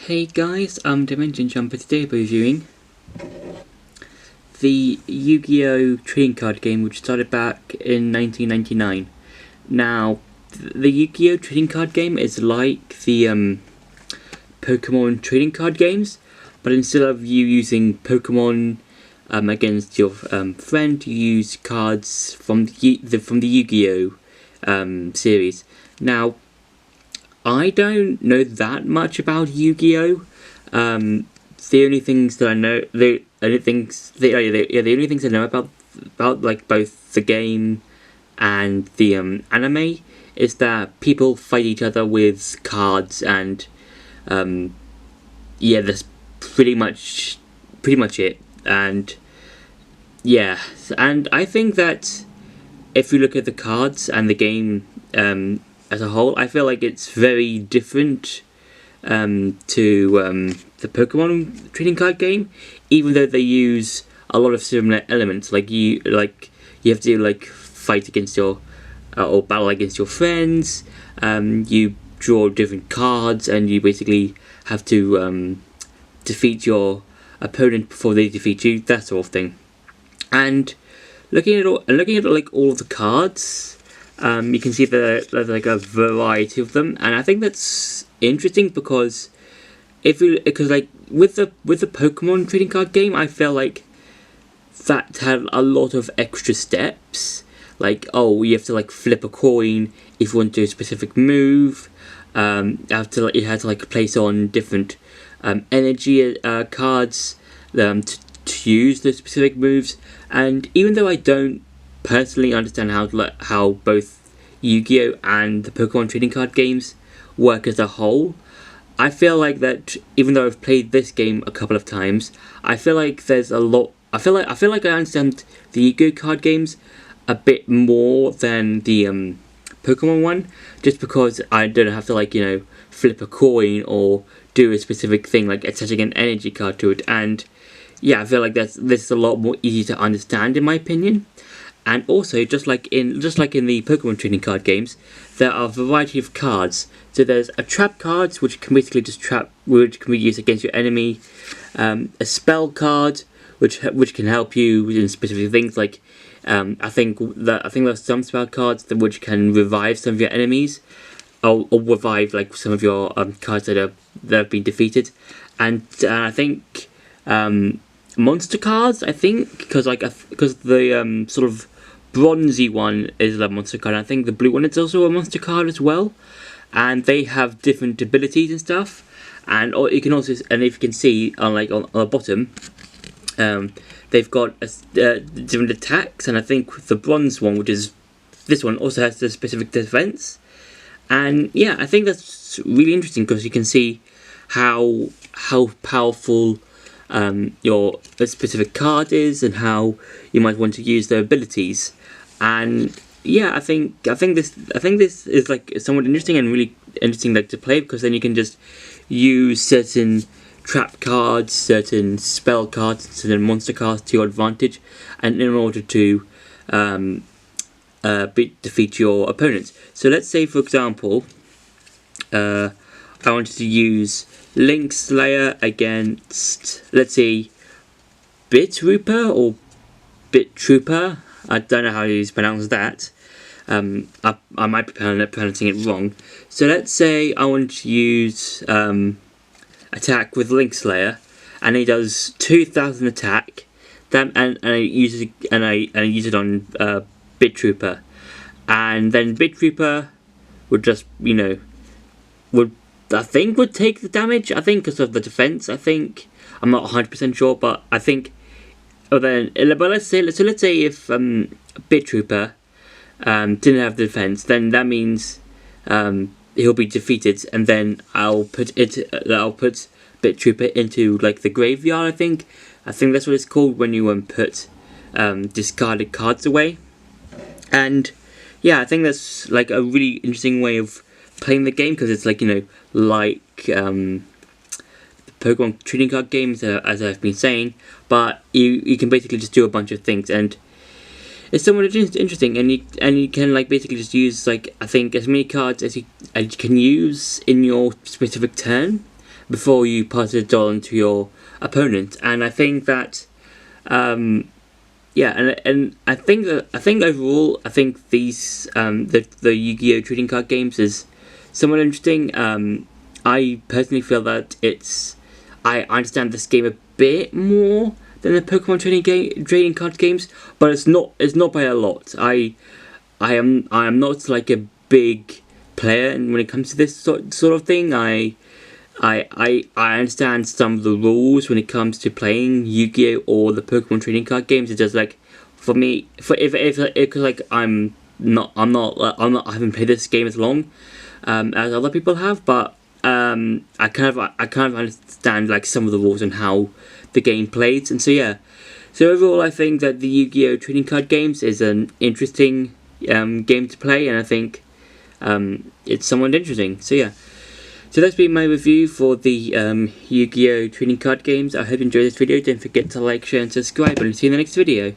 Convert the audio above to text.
Hey guys, I'm Dimension Jumper. Today we're reviewing the Yu-Gi-Oh! Trading card game, which started back in 1999. Now, the Yu-Gi-Oh! Trading card game is like the Pokemon trading card games, but instead of you using Pokemon against your friend, you use cards from the Yu-Gi-Oh! Series. Now, I don't know that much about Yu-Gi-Oh! The only things that I know, the only things I know about like both the game and the anime is that people fight each other with cards, and yeah, that's pretty much it. And yeah, and I think that if you look at the cards and the game as a whole, I feel like it's very different to the Pokemon trading card game, even though they use a lot of similar elements. Like you have to like fight against your or battle against your friends. You draw different cards, and you basically have to defeat your opponent before they defeat you. That sort of thing. And looking at like all of the cards, you can see that there's like a variety of them, and I think that's interesting because like with the Pokemon trading card game, I feel like that had a lot of extra steps. Like, oh, you have to like flip a coin if you want to do a specific move. You had to like place on different energy cards to use the specific moves. And even though I don't personally understand how both Yu-Gi-Oh! And the Pokemon trading card games work as a whole, I feel like that even though I've played this game a couple of times, I feel like there's a lot. I feel like I understand the Yu-Gi-Oh! Card games a bit more than the Pokemon one, just because I don't have to flip a coin or do a specific thing like attaching an energy card to it. And yeah, I feel like this is a lot more easy to understand in my opinion. And also, just like in the Pokemon trading card games, there are a variety of cards. So there's a trap cards, which can basically just which can be used against your enemy. A spell card, which can help you in specific things. Like I think there's some spell cards which can revive some of your enemies, or revive like some of your cards that have been defeated. And I think monster cards. I think because the sort of bronzy one is a monster card. I think the blue one is also a monster card as well, and they have different abilities and stuff. And you can also, and if you can see on the bottom, they've got different attacks. And I think the bronze one, which is this one, also has the specific defense. And yeah, I think that's really interesting because you can see how powerful your specific card is, and how you might want to use their abilities. And yeah, I think this is like somewhat interesting and really interesting to play, because then you can just use certain trap cards, certain spell cards, certain monster cards to your advantage, and in order to defeat your opponents. So let's say, for example, I wanted to use Link Slayer against, let's say, Bitrooper or Bittrooper. I don't know how you pronounce that. I might be pronouncing it wrong. So let's say I want to use attack with Link Slayer, and he does 2,000 attack. And I use it on Bitrooper, and then Bitrooper would just would take the damage. I think because of the defense. I think I'm not 100% sure, but I think. But let's say if Bitrooper didn't have the defense, then that means he'll be defeated, and then I'll put Bitrooper into like the graveyard. I think that's what it's called when you put discarded cards away. And yeah, I think that's like a really interesting way of playing the game, because it's like Pokemon trading card games, as I've been saying, but you can basically just do a bunch of things, and it's somewhat interesting. And you can basically just use I think as many cards as you can use in your specific turn, before you pass it on to your opponent. And I think that and I think overall, I think these the Yu-Gi-Oh! Trading card games is somewhat interesting. I personally feel that I understand this game a bit more than the Pokemon trading card games, but it's not by a lot. I am not like a big player, and when it comes to this sort of thing, I understand some of the rules when it comes to playing Yu-Gi-Oh! Or the Pokemon trading card games. It's just like, for me, if like I haven't played this game as long as other people have, but I kind of understand like some of the rules and how the game plays, and so yeah. So overall, I think that the Yu-Gi-Oh! Trading card games is an interesting game to play, and I think it's somewhat interesting. So yeah. So that's been my review for the Yu-Gi-Oh! Trading card games. I hope you enjoyed this video. Don't forget to like, share and subscribe, and see you in the next video.